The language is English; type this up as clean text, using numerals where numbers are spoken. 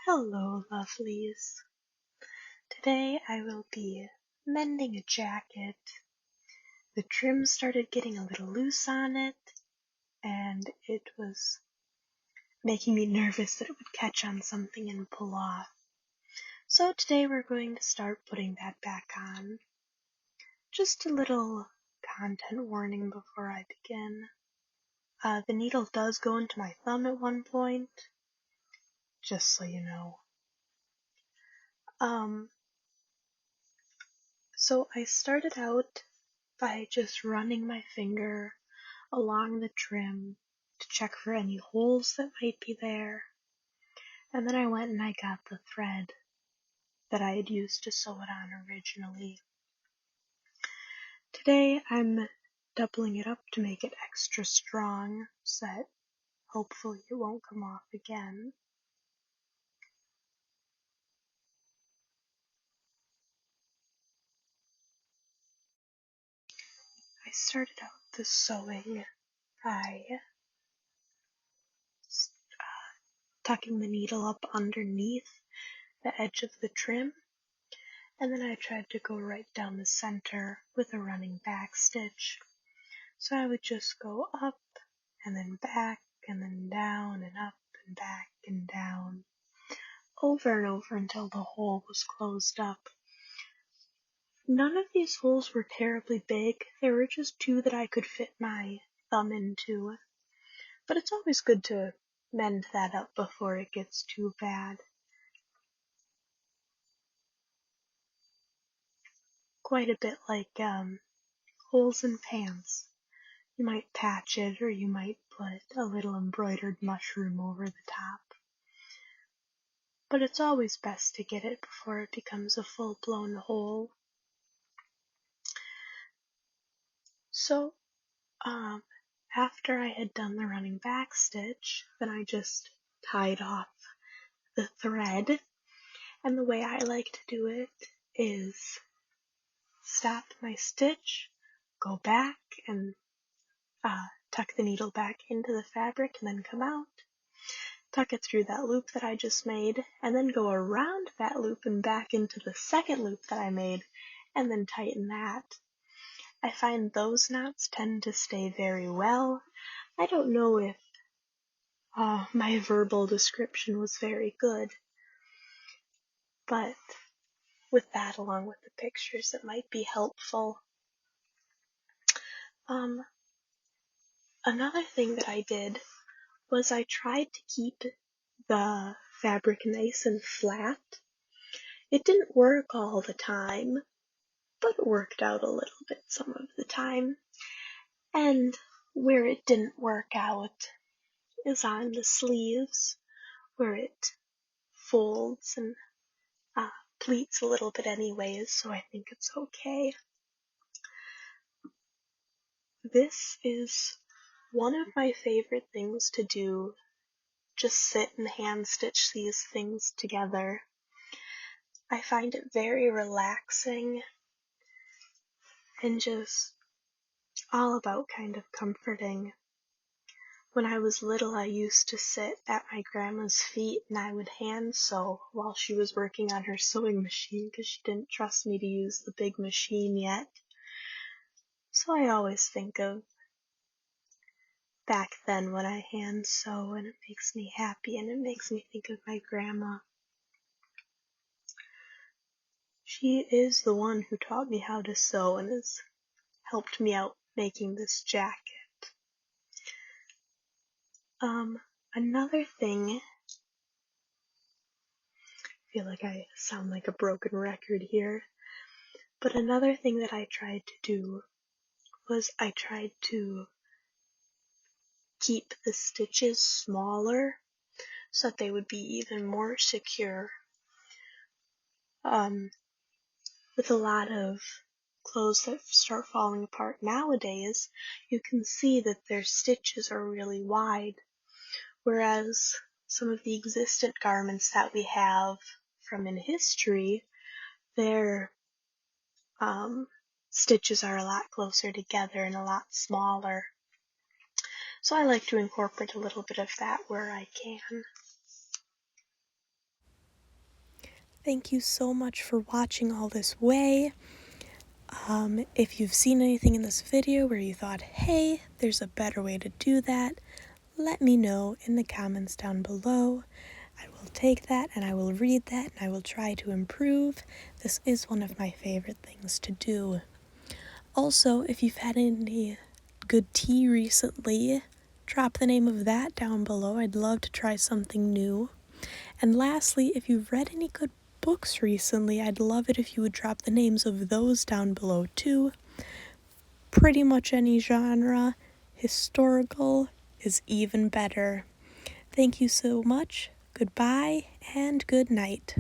Hello, lovelies. Today I will be mending a jacket. The trim started getting a little loose on it, and it was making me nervous that it would catch on something and pull off. So today we're going to start putting that back on. Just a little content warning before I begin. The needle does go into my thumb at one point, just so you know. So I started out by just running my finger along the trim to check for any holes that might be there. And then I went and I got the thread that I had used to sew it on originally. Today I'm doubling it up to make it extra strong so that hopefully it won't come off again. I started out the sewing by tucking the needle up underneath the edge of the trim, and then I tried to go right down the center with a running back stitch. So I would just go up and then back and then down and up and back and down over and over until the hole was closed up. None of these holes were terribly big. There were just two that I could fit my thumb into. But it's always good to mend that up before it gets too bad. Quite a bit like holes in pants. You might patch it, or you might put a little embroidered mushroom over the top. But it's always best to get it before it becomes a full-blown hole. So, after I had done the running back stitch, then I just tied off the thread. And the way I like to do it is stop my stitch, go back and tuck the needle back into the fabric and then come out, tuck it through that loop that I just made, and then go around that loop and back into the second loop that I made, and then tighten that. I find those knots tend to stay very well. I don't know if my verbal description was very good, but with that along with the pictures it might be helpful. Another thing that I did was I tried to keep the fabric nice and flat. It didn't work all the time, but it worked out a little bit some of the time. And where it didn't work out is on the sleeves, where it folds and pleats a little bit anyways, so I think it's okay. This is one of my favorite things to do, just sit and hand stitch these things together. I find it very relaxing and just all about kind of comforting. When I was little, I used to sit at my grandma's feet and I would hand sew while she was working on her sewing machine because she didn't trust me to use the big machine yet. So I always think of back then when I hand sew, and it makes me happy and it makes me think of my grandma. She is the one who taught me how to sew and has helped me out making this jacket. Another thing, I feel like I sound like a broken record here, but another thing that I tried to do was I tried to keep the stitches smaller so that they would be even more secure. With a lot of clothes that start falling apart nowadays, you can see that their stitches are really wide, whereas some of the existent garments that we have from in history, their stitches are a lot closer together and a lot smaller. So I like to incorporate a little bit of that where I can. Thank you so much for watching all this way. If you've seen anything in this video where you thought, hey, there's a better way to do that, let me know in the comments down below. I will take that and I will read that and I will try to improve. This is one of my favorite things to do. Also, if you've had any good tea recently, drop the name of that down below. I'd love to try something new. And lastly, if you've read any good books recently, I'd love it if you would drop the names of those down below too. Pretty much any genre. Historical is even better. Thank you so much. Goodbye and good night.